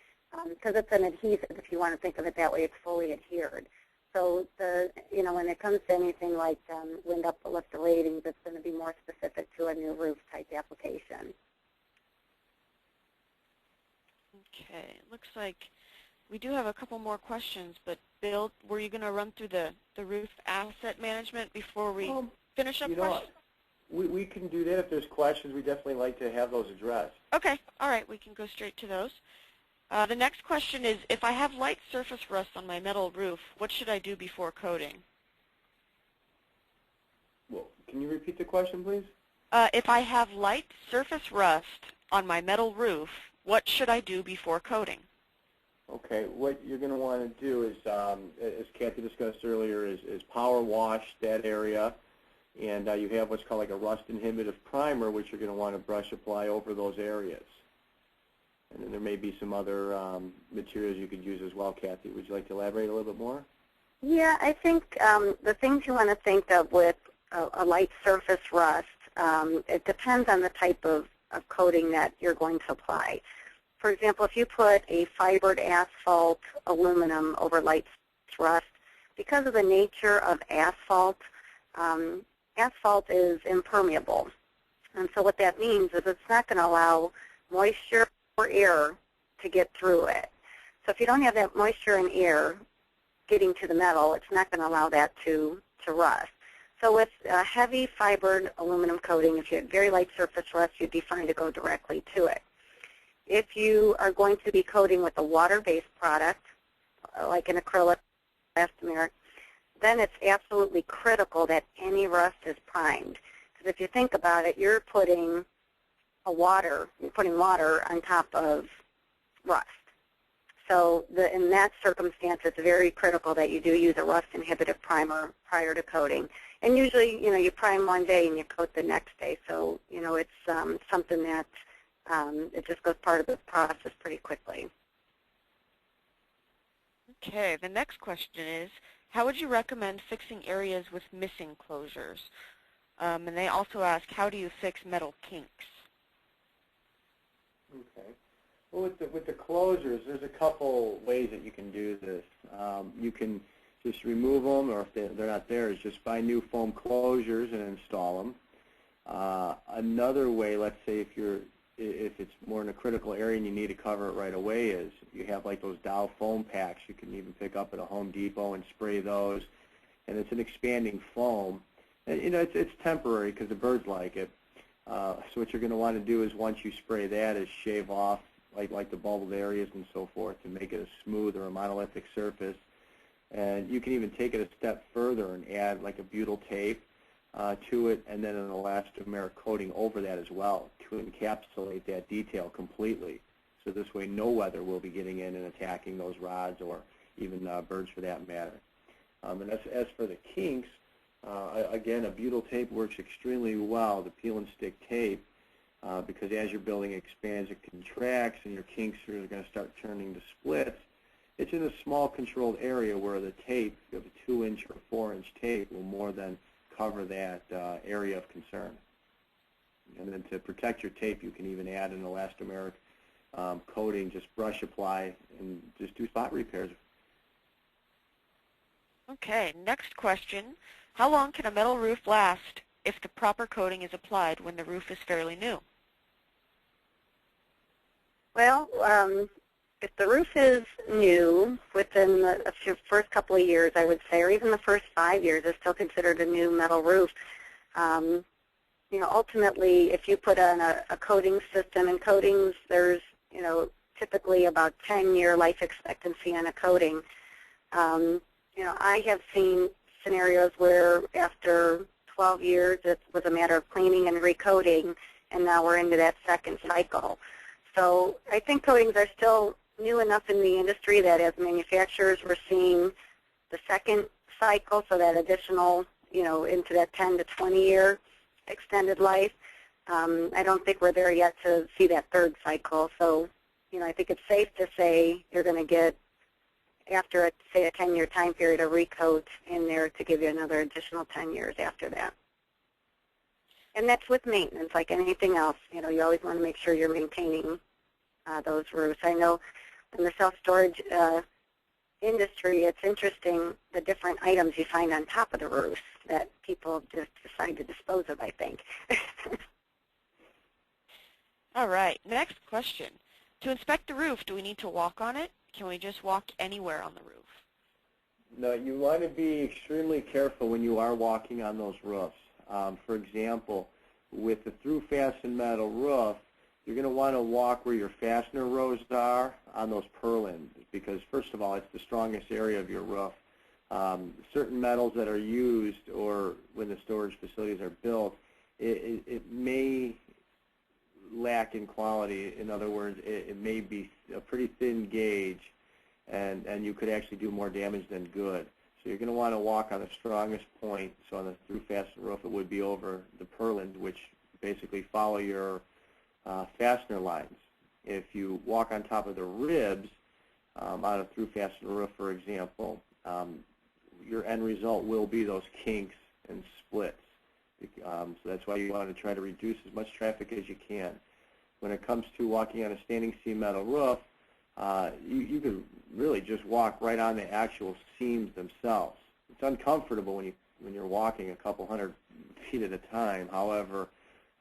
because it's an adhesive. If you want to think of it that way, it's fully adhered. So when it comes to anything like wind uplift ratings, it's going to be more specific to a new roof type application. Okay, looks like we do have a couple more questions, but Bill, were you going to run through the roof asset management before we finish up questions? We can do that if there's questions. We definitely like to have those addressed. Okay, all right, we can go straight to those. The next question is, if I have light surface rust on my metal roof, what should I do before coating? Well, can you repeat the question, please? If I have light surface rust on my metal roof, what should I do before coating? Okay, what you're going to want to do is, as Kathy discussed earlier, is power wash that area. And you have what's called like a rust inhibitive primer, which you're going to want to brush apply over those areas. And then there may be some other materials you could use as well, Kathy. Would you like to elaborate a little bit more? Yeah, I think the things you want to think of with a light surface rust, it depends on the type of coating that you're going to apply. For example, if you put a fibered asphalt aluminum over light rust, because of the nature of asphalt, asphalt is impermeable. And so what that means is it's not going to allow moisture or air to get through it. So if you don't have that moisture and air getting to the metal, it's not going to allow that to rust. So with a heavy fibered aluminum coating, if you had very light surface rust, you'd be fine to go directly to it. If you are going to be coating with a water-based product, like an acrylic elastomeric, then it's absolutely critical that any rust is primed. Because if you think about it, you're putting water on top of rust. So in that circumstance, it's very critical that you do use a rust inhibitive primer prior to coating. And usually, you prime one day and you coat the next day. So, it's something that it just goes part of the process pretty quickly. Okay, the next question is, how would you recommend fixing areas with missing closures? And they also ask, how do you fix metal kinks? Okay. Well, with the closures, there's a couple ways that you can do this. You can just remove them, or if they're not there, is just buy new foam closures and install them. Another way, let's say if it's more in a critical area and you need to cover it right away, is you have like those Dow foam packs you can even pick up at a Home Depot and spray those. And it's an expanding foam. And it's temporary because the birds like it. So what you're going to want to do is once you spray that is shave off like the bubbled areas and so forth to make it a smooth or a monolithic surface. And you can even take it a step further and add like a butyl tape to it, and then an elastomeric coating over that as well to encapsulate that detail completely. So this way no weather will be getting in and attacking those rods or even birds for that matter. And as for the kinks, again, a butyl tape works extremely well, the peel and stick tape, because as your building expands, it contracts and your kinks are going to start turning to splits. It's in a small controlled area where the tape, if you have a 2-inch or 4-inch tape, will more than cover that area of concern. And then to protect your tape, you can even add an elastomeric coating, just brush apply, and just do spot repairs. Okay, next question. How long can a metal roof last if the proper coating is applied when the roof is fairly new? Well, if the roof is new, within the first couple of years, I would say, or even the first 5 years, is still considered a new metal roof. Ultimately, if you put on a coating system, and coatings, there's, typically about 10-year life expectancy on a coating. I have seen scenarios where after 12 years, it was a matter of cleaning and recoating, and now we're into that second cycle. So I think coatings are still new enough in the industry that as manufacturers, we're seeing the second cycle, so that additional, into that 10 to 20-year extended life. I don't think we're there yet to see that third cycle. So, I think it's safe to say you're going to get, after, say, a 10-year time period, a recoat in there to give you another additional 10 years after that. And that's with maintenance, like anything else. You always want to make sure you're maintaining those roofs. I know in the self-storage industry, it's interesting the different items you find on top of the roofs that people just decide to dispose of, I think. All right, next question. To inspect the roof, do we need to walk on it? Can we just walk anywhere on the roof? No, you want to be extremely careful when you are walking on those roofs. For example, with the through-fastened metal roof, you're going to want to walk where your fastener rows are on those purlins because, first of all, it's the strongest area of your roof. Certain metals that are used or when the storage facilities are built, it may lack in quality. In other words, it may be a pretty thin gauge, and you could actually do more damage than good. So you're going to want to walk on the strongest point. So on the through-fastened roof, it would be over the purlins, which basically follow your fastener lines. If you walk on top of the ribs on a through-fastened roof, for example, your end result will be those kinks and splits. So that's why you want to try to reduce as much traffic as you can. When it comes to walking on a standing seam metal roof, you can really just walk right on the actual seams themselves. It's uncomfortable when you're walking a couple hundred feet at a time. However,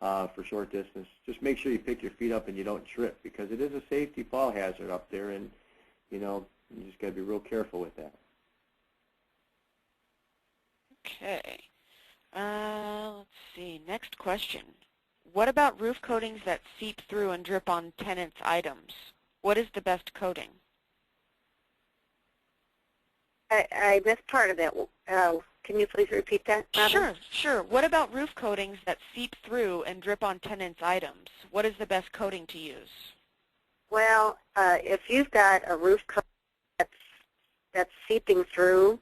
for short distance, just make sure you pick your feet up and you don't trip because it is a safety fall hazard up there, and you just got to be real careful with that. Okay. Let's see. Next question. What about roof coatings that seep through and drip on tenants' items? What is the best coating? I missed part of that. Can you please repeat that, Robin? Sure. What about roof coatings that seep through and drip on tenants' items? What is the best coating to use? Well, if you've got a roof coating that's seeping through,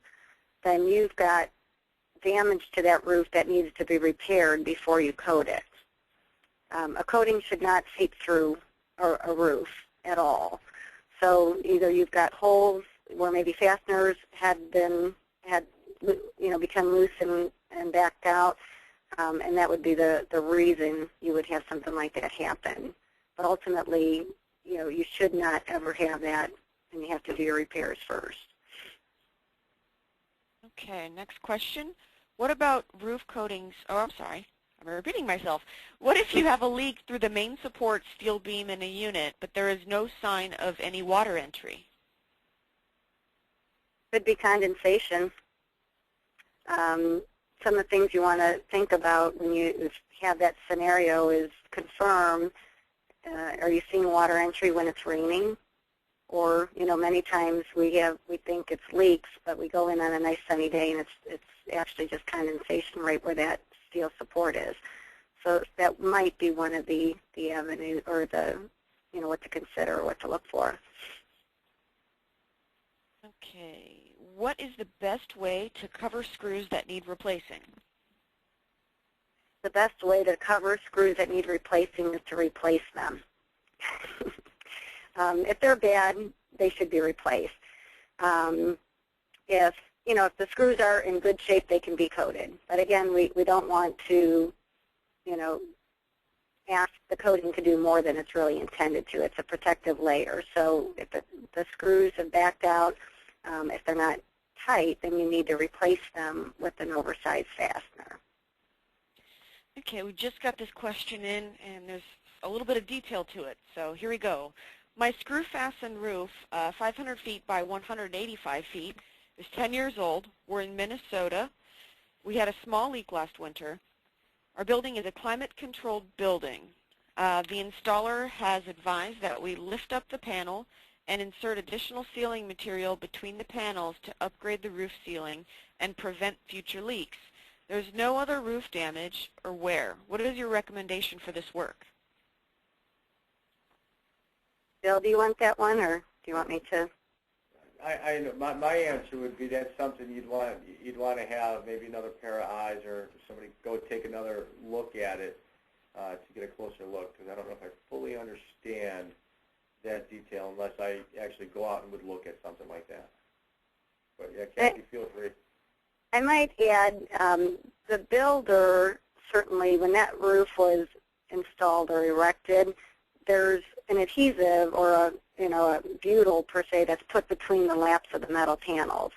then you've got damage to that roof that needs to be repaired before you coat it. A coating should not seep through a roof at all. So either you've got holes where maybe fasteners had become loose and backed out, and that would be the reason you would have something like that happen. But ultimately, you should not ever have that, and you have to do your repairs first. Okay, next question. What about roof coatings? Oh, I'm sorry. I'm repeating myself. What if you have a leak through the main support steel beam in a unit, but there is no sign of any water entry? Could be condensation. Some of the things you want to think about when you have that scenario is confirm, are you seeing water entry when it's raining? Or, many times we think it's leaks, but we go in on a nice sunny day and it's actually just condensation right where that steel support is. So that might be one of the avenues or what to consider or what to look for. Okay. What is the best way to cover screws that need replacing? The best way to cover screws that need replacing is to replace them. If they're bad, they should be replaced. If the screws are in good shape, they can be coated. But again, we don't want to, ask the coating to do more than it's really intended to. It's a protective layer. So if the screws have backed out, if they're not tight, then you need to replace them with an oversized fastener. Okay, we just got this question in, and there's a little bit of detail to it. So here we go. My screw-fastened roof, 500 feet by 185 feet, is 10 years old. We're in Minnesota. We had a small leak last winter. Our building is a climate-controlled building. The installer has advised that we lift up the panel and insert additional sealing material between the panels to upgrade the roof sealing and prevent future leaks. There's no other roof damage or wear. What is your recommendation for this work? Bill, do you want that one, or do you want me to? I know my answer would be that's something you'd want to have maybe another pair of eyes or somebody go take another look at it to get a closer look, because I don't know if I fully understand that detail unless I actually go out and would look at something like that. But yeah, Kathy, feel free. I might add, the builder, certainly when that roof was installed or erected, there's an adhesive or a butyl per se that's put between the laps of the metal panels.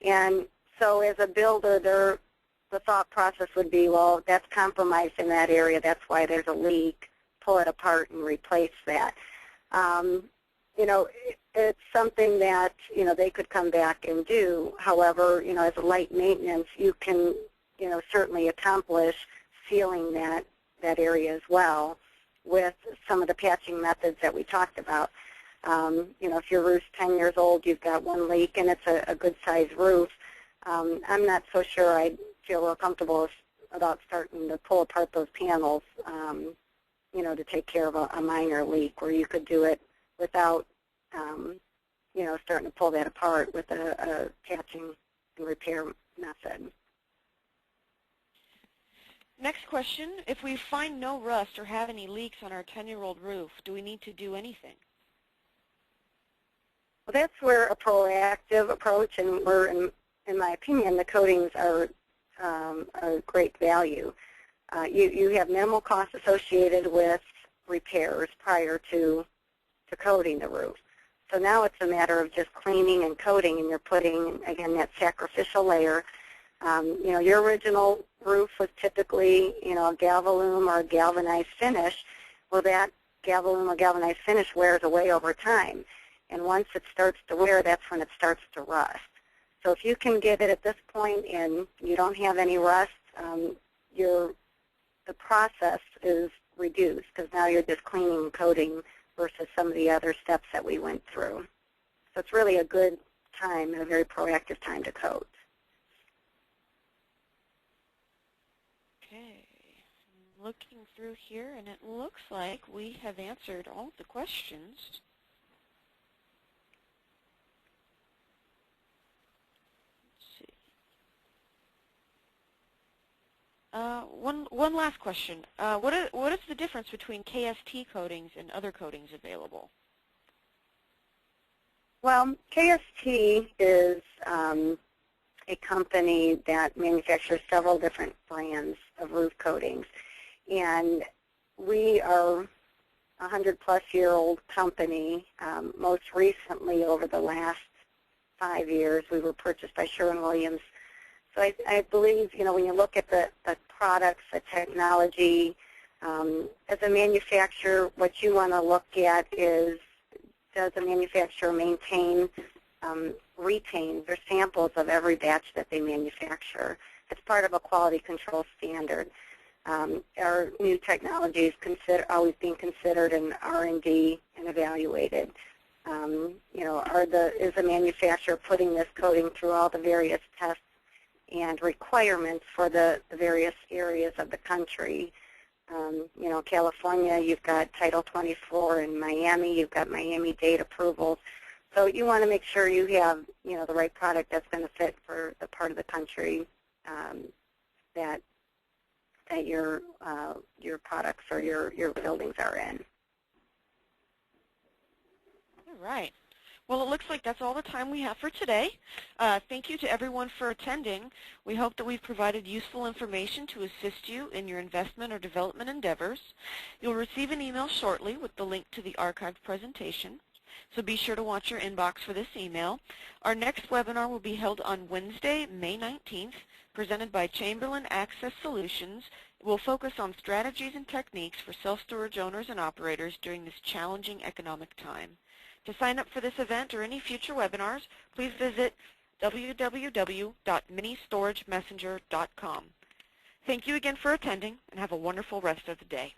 And so as a builder, the thought process would be, well, that's compromised in that area, that's why there's a leak, pull it apart and replace that. It's something that, they could come back and do. However, as a light maintenance, you can, certainly accomplish sealing that area as well with some of the patching methods that we talked about. If your roof's 10 years old, you've got one leak and it's a good-sized roof, I'm not so sure I'd feel real comfortable about starting to pull apart those panels, to take care of a minor leak, where you could do it without, starting to pull that apart with a patching and repair method. Next question, if we find no rust or have any leaks on our 10-year-old roof, do we need to do anything? Well, that's where a proactive approach, and in my opinion, the coatings are a great value. You have minimal costs associated with repairs prior to coating the roof. So now it's a matter of just cleaning and coating, and you're putting, again, that sacrificial layer. Your original roof was typically, a Galvalume or a galvanized finish. Well, that Galvalume or galvanized finish wears away over time. And once it starts to wear, that's when it starts to rust. So if you can get it at this point and you don't have any rust, the process is reduced, because now you're just cleaning and coating versus some of the other steps that we went through. So it's really a good time and a very proactive time to coat. Okay, I'm looking through here, and it looks like we have answered all of the questions. One last question. What is the difference between KST coatings and other coatings available? Well, KST is a company that manufactures several different brands of roof coatings, and we are a 100-plus-year-old company. Most recently, over the last 5 years, we were purchased by Sherwin-Williams. So I believe, when you look at the products, the technology, as a manufacturer, what you want to look at is, does a manufacturer retain their samples of every batch that they manufacture? It's part of a quality control standard. Our new technology is always being considered in R&D and evaluated. Is a manufacturer putting this coating through all the various tests and requirements for the various areas of the country? California, you've got Title 24. In Miami, you've got Miami-Dade approvals. So you want to make sure you have, the right product that's going to fit for the part of the country that your products or your buildings are in. All right. Well, it looks like that's all the time we have for today. Thank you to everyone for attending. We hope that we've provided useful information to assist you in your investment or development endeavors. You'll receive an email shortly with the link to the archived presentation, so be sure to watch your inbox for this email. Our next webinar will be held on Wednesday, May 19th, presented by Chamberlain Access Solutions We'll focus on strategies and techniques for self-storage owners and operators during this challenging economic time. To sign up for this event or any future webinars, please visit www.ministoragemessenger.com. Thank you again for attending, and have a wonderful rest of the day.